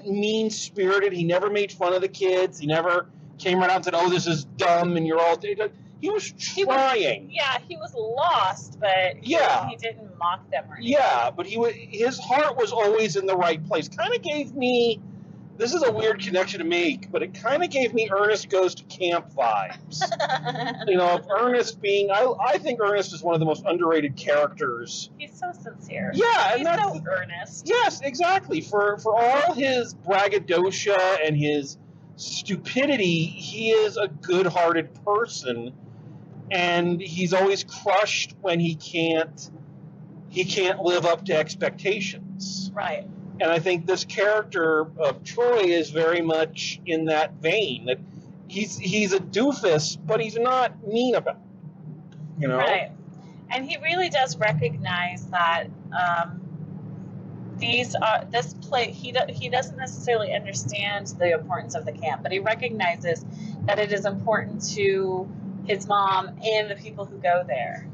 mean-spirited. He never made fun of the kids. He never came right out and said, "Oh, this is dumb," and you're all... He was trying. He was lost, but he didn't mock them or anything. Yeah, but his heart was always in the right place. Kind of gave me... This is a weird connection to make, but it kind of gave me Ernest Goes to Camp vibes. Of Ernest being... I think Ernest is one of the most underrated characters. He's so sincere. Yeah, He's so earnest. Yes, exactly. For all his braggadocio and his stupidity, he is a good-hearted person, and he's always crushed when he can't live up to expectations. Right. And I think this character of Troy is very much in that vein. That he's a doofus, but he's not mean about it. Right. And he really does recognize that he doesn't necessarily understand the importance of the camp, but he recognizes that it is important to his mom and the people who go there.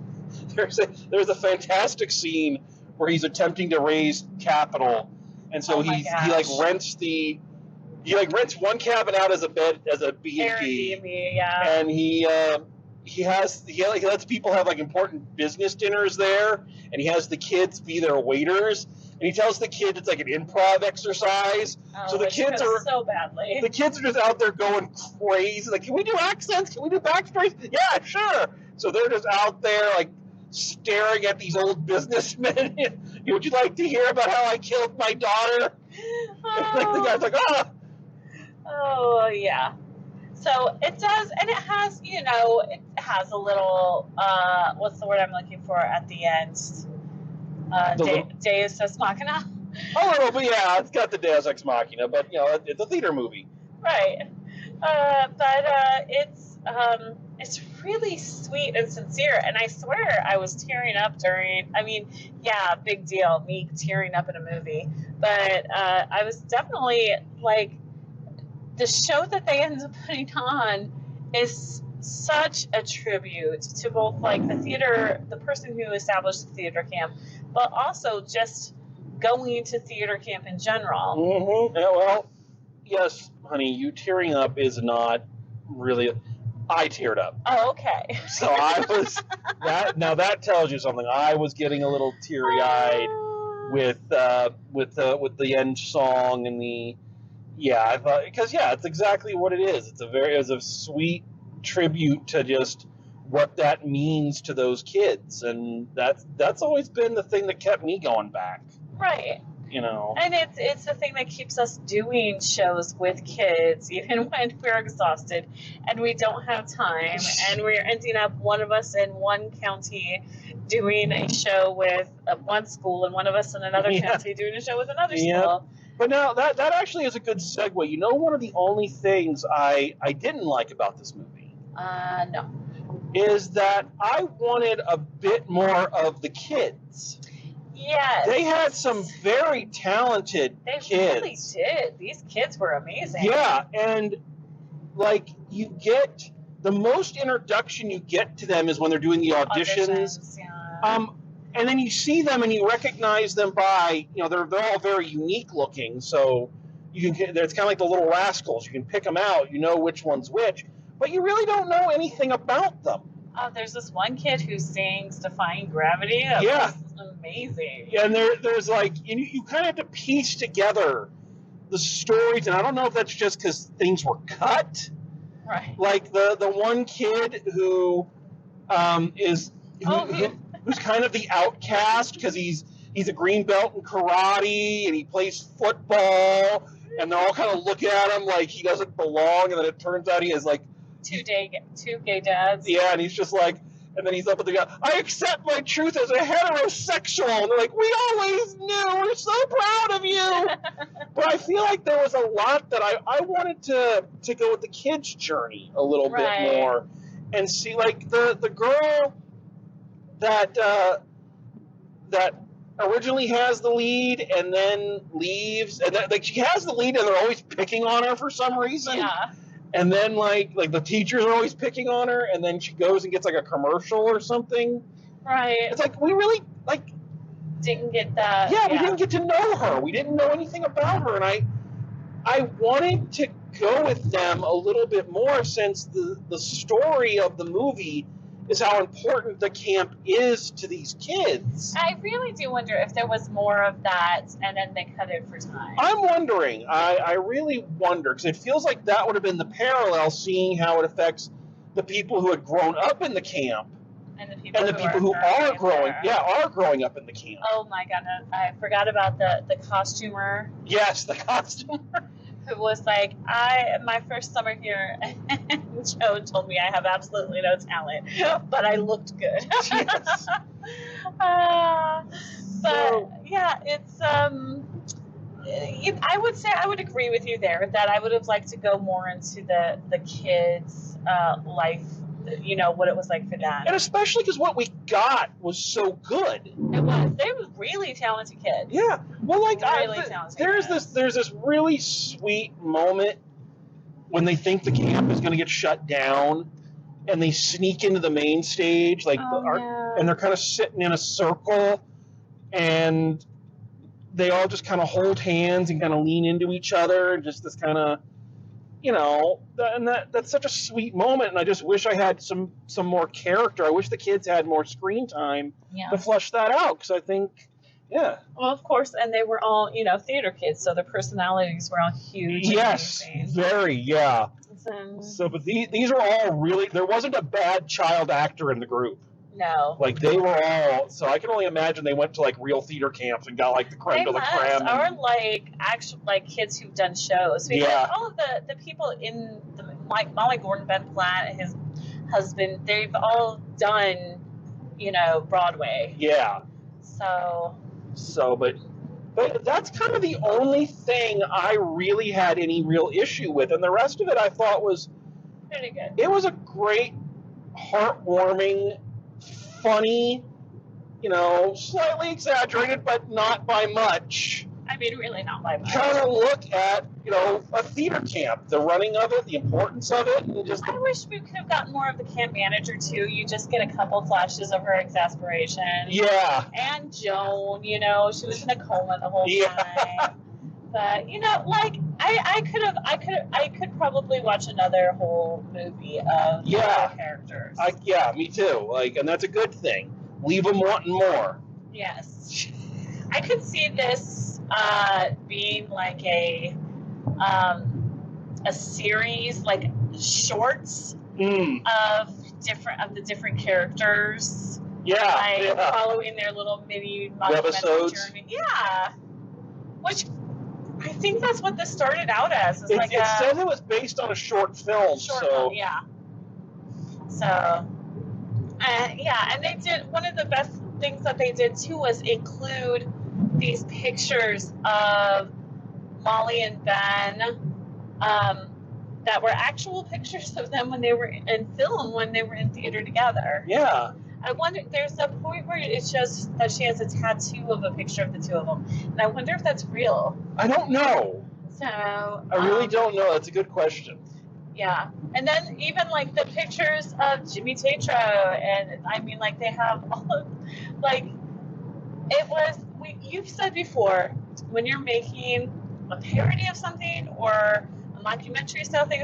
There's a fantastic scene where he's attempting to raise capital, and so he rents one cabin out as a B&B, yeah. and he lets people have important business dinners there, and he has the kids be their waiters. And he tells the kids it's like an improv exercise. So the kids are so badly. The kids are just out there going crazy. Like, can we do accents? Can we do backstories? Yeah, sure. So they're just out there staring at these old businessmen. Would you like to hear about how I killed my daughter? The guy's like, ah. Oh yeah. So it does, and it has, it has a little. What's the word I'm looking for at the end? Deus Ex Machina. A little, but yeah, it's got the Deus Ex Machina, but it's a theater movie, right? It's really sweet and sincere, and I swear I was tearing up during. I mean, yeah, big deal, me tearing up in a movie, but I was definitely the show that they ended up putting on is such a tribute to both the theater, the person who established the theater camp, but also just going to theater camp in general. Mm-hmm. Yeah, well, yes, honey, you tearing up is not really... I teared up. Oh, okay. So I was... that tells you something. I was getting a little teary-eyed with the end song and the... Yeah, I thought... Because, it's exactly what it is. It was a sweet tribute to just what that means to those kids, and that's always been the thing that kept me going back. Right. And it's the thing that keeps us doing shows with kids, even when we're exhausted and we don't have time, and we're ending up, one of us in one county doing a show with one school, and one of us in another county doing a show with another school. But now that actually is a good segue. One of the only things I didn't like about this movie. No. Is that I wanted a bit more of the kids. Yes. They had some very talented kids. They really did. These kids were amazing. Yeah, and you get the most introduction you get to them is when they're doing the auditions. Yeah. And then you see them and you recognize them by, they're all very unique looking. So it's kind of like the Little Rascals. You can pick them out. You know which one's which. But you really don't know anything about them. There's this one kid who sings Defying Gravity. That was amazing. Yeah, and there's you kind of have to piece together the stories, and I don't know if that's just because things were cut. Right. Like the one kid who's kind of the outcast because he's a green belt in karate and he plays football, and they're all kind of looking at him like he doesn't belong, and then it turns out he has two gay dads. Yeah, and he's just And then he's up at the guy, I accept my truth as a heterosexual. And they're like, we always knew. We're so proud of you. But I feel like there was a lot that I wanted to go with the kid's journey a little bit more and see, like, the girl that that originally has the lead and then leaves. And that, like, she has the lead and they're always picking on her for some reason. Yeah. And then, like the teachers are always picking on her, and then she goes and gets, like, a commercial or something. Right. It's like, we really, like... Didn't get that. Yeah, we didn't get to know her. We didn't know anything about her, and I wanted to go with them a little bit more since the story of the movie is how important the camp is to these kids. I really do wonder if there was more of that and then they cut it for time. I'm wondering. I really wonder, because it feels like that would have been the parallel, seeing how it affects the people who had grown up in the camp and the people who are growing up in the camp. Oh my goodness, I forgot about the costumer. Yes, the costumer. Who was like, my first summer here, and Joe told me I have absolutely no talent, but I looked good. Yes. Yeah, it's I would say I would agree with you there that I would have liked to go more into the kids' life, what it was like for them. And especially because what we got was so good. It was. They were really talented kids. Yeah. Well, like, really talented there's this really sweet moment when they think the camp is going to get shut down, and they sneak into the main stage, like, and they're kind of sitting in a circle, and they all just kind of hold hands and kind of lean into each other, and just this kind of, and that's such a sweet moment. And I just wish I had some more character. I wish the kids had more screen time to flesh that out, because I think, yeah. Well, of course, and they were all, theater kids, so their personalities were all huge. Yes, very, yeah. So, but these are all really, there wasn't a bad child actor in the group. No. Like, they were all, so I can only imagine they went to, like, real theater camps and got, like, the creme de la creme. Or, like, actual, like, kids who've done shows. Because all of the people in, like, Molly Gordon, Ben Platt, and his husband, they've all done, Broadway. Yeah. So, but that's kind of the only thing I really had any real issue with. And the rest of it I thought was pretty good. It was a great, heartwarming, funny, slightly exaggerated, but not by much. I mean, really not by much. Trying to look at, a theater camp, the running of it, the importance of it, and just... I wish we could have gotten more of the camp manager, too. You just get a couple flashes of her exasperation. Yeah. And Joan, she was in a coma the whole time. But, like, I could probably watch another whole movie of the characters. Yeah, me too. Like, and that's a good thing. Leave them wanting more. Yes. I could see this being like a series, like shorts of the different characters. Yeah. Following their little mini webisodes. Journey. Yeah. Which I think that's what this started out as. It says it was based on a short film. Yeah. So, and they did, one of the best things that they did too was include these pictures of Molly and Ben that were actual pictures of them when they were in film, when they were in theater together. Yeah. I wonder, there's a point where it shows that she has a tattoo of a picture of the two of them. And I wonder if that's real. I don't know. So. I really don't know. That's a good question. Yeah. And then even like the pictures of Jimmy Tatro, and I mean, like, they have all of, like, it was, you've said before, when you're making a parody of something or a mockumentary style thing,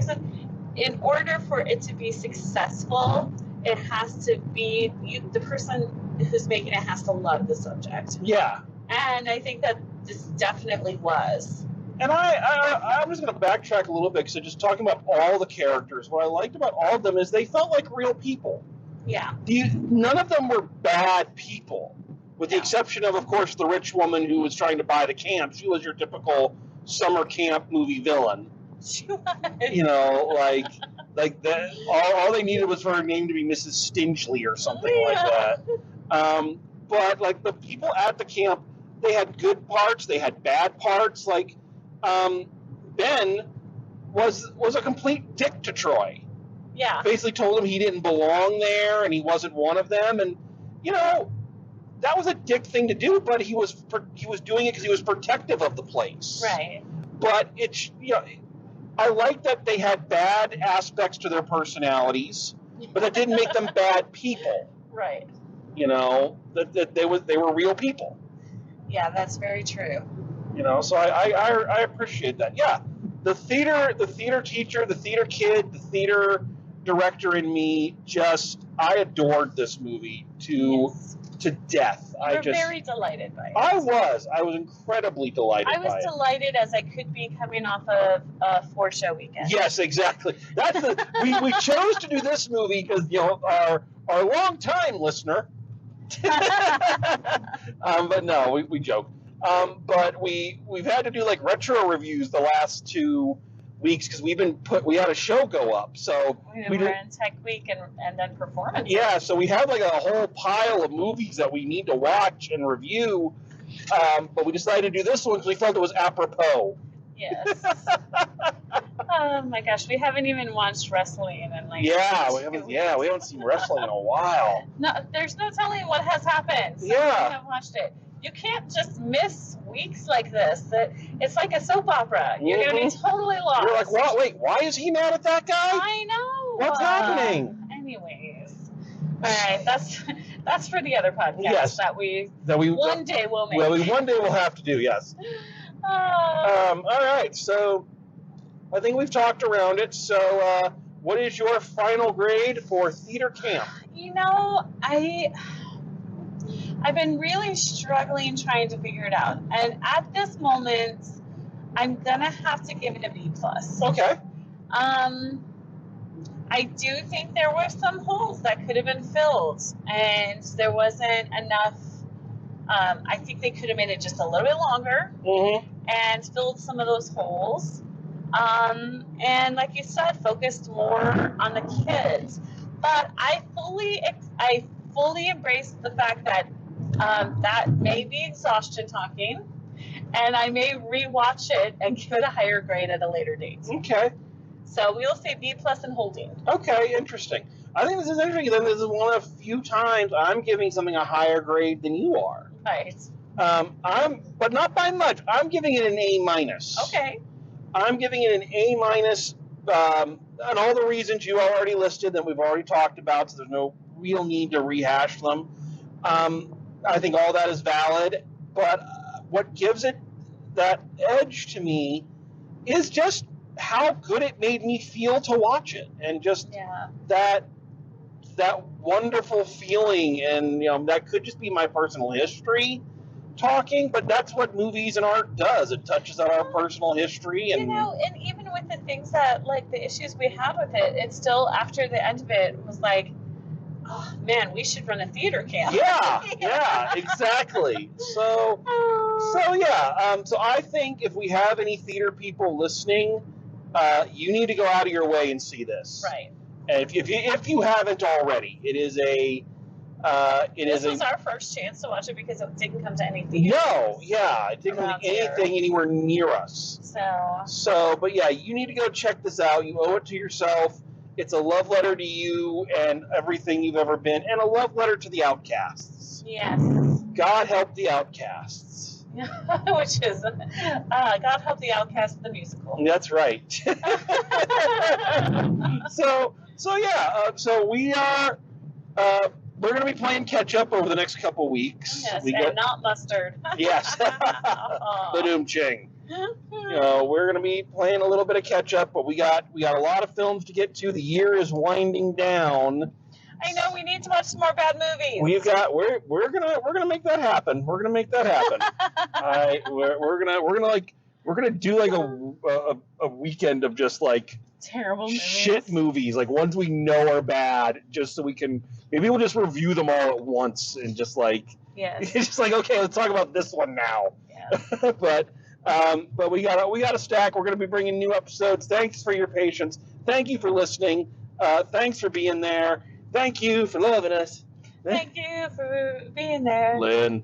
in order for it to be successful, it has to be, the person who's making it has to love the subject. Yeah. And I think that this definitely was. And I'm just going to backtrack a little bit, because just talking about all the characters, what I liked about all of them is they felt like real people. Yeah. None of them were bad people, with the exception of course, the rich woman who was trying to buy the camp. She was your typical summer camp movie villain. She was. Like that, all they needed was for her name to be Mrs. Stingley or something like that. But like the people at the camp, they had good parts, they had bad parts. Like Ben was a complete dick to Troy. Yeah. Basically told him he didn't belong there and he wasn't one of them. And you know, that was a dick thing to do. But he was doing it because he was protective of the place. Right. But it's, you know, I like that they had bad aspects to their personalities, but that didn't make them bad people. Right. You know, that they were real people. Yeah, that's very true. You know, so I appreciate that. Yeah, the theater teacher, the theater kid, the theater director in me, I adored this movie to death. You were very delighted by it. I was incredibly delighted. I was delighted as I could be coming off of a 4-show weekend. Yes, exactly. That's we chose to do this movie because, you know, our long-time listener. But no, we joke. But we've had to do like retro reviews the last 2 weeks because we had a show go up, so we were in Tech Week and then Performance. Yeah, so we have like a whole pile of movies that we need to watch and review, but we decided to do this one because we felt it was apropos. Yes. Oh my gosh, we haven't even watched wrestling in like we haven't seen wrestling in a while. No, there's no telling what has happened. So Yeah. we haven't watched it. You can't just miss weeks like this. It's like a soap opera. You're going to be totally lost. You're like, what? Wait, why is he mad at that guy? I know. What's happening? Anyways, all right. That's for the other podcast. Yes. that we one day will make. Well, one day we'll have to do. Yes. All right. So I think we've talked around it. So what is your final grade for theater camp? You know, I've been really struggling trying to figure it out. And at this moment, I'm going to have to give it a B+. Okay. I do think there were some holes that could have been filled, and there wasn't enough. I think they could have made it just a little bit longer and filled some of those holes. And like you said, focused more on the kids. But I fully embrace the fact that that may be exhaustion talking, and I may rewatch it and give it a higher grade at a later date. Okay. So we'll say B+ and holding. Okay, interesting. I think this is interesting. Then this is one of the few times I'm giving something a higher grade than you are. Right. But not by much. I'm giving it an A-. Okay. I'm giving it an A-, and all the reasons you already listed that we've already talked about, so there's no real need to rehash them. I think all that is valid, but what gives it that edge to me is just how good it made me feel to watch it, and just that wonderful feeling. And you know, that could just be my personal history talking, but that's what movies and art does. It touches on our personal history, and you know, and even with the things that, like, the issues we had with it, it still, after the end of it, was like, oh man, we should run a theater camp. Yeah, exactly. So I think if we have any theater people listening, you need to go out of your way and see this. Right. And if you haven't already, it is a. This was our first chance to watch it because it didn't come to any theaters. No, yeah, it didn't come to anything anywhere near us. But yeah, you need to go check this out. You owe it to yourself. It's a love letter to you and everything you've ever been, and a love letter to the outcasts. Yes. God help the outcasts. Which is God Help the Outcasts, the musical. That's right. So we are. We're going to be playing catch up over the next couple weeks. Yes, and not mustard. Yes. Ba-doom-ching. We're going to be playing a little bit of catch up, but we got a lot of films to get to. The year is winding down. I know, we need to watch some more bad movies. We're gonna make that happen. We're gonna make that happen. We're gonna do like a weekend of just like terrible movies. Shit movies, like ones we know are bad, just so we can maybe we'll just review them all at once and just like it's just like, okay, let's talk about this one now. Yeah. But we got a stack. We're going to be bringing new episodes. Thanks for your patience. Thank you for listening. Thanks for being there. Thank you for loving us. Thank you for being there. Lynn.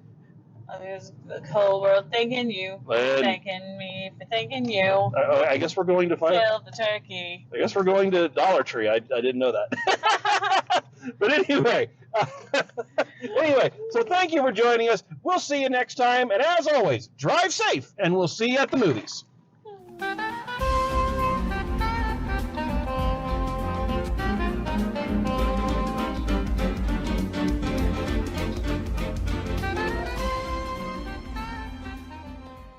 There's the whole world thanking you. Lynn. Thanking me for thanking you. I guess we're going to find. Kill the turkey. I guess we're going to Dollar Tree. I didn't know that. But anyway. Anyway, so thank you for joining us. We'll see you next time. And as always, drive safe, and we'll see you at the movies.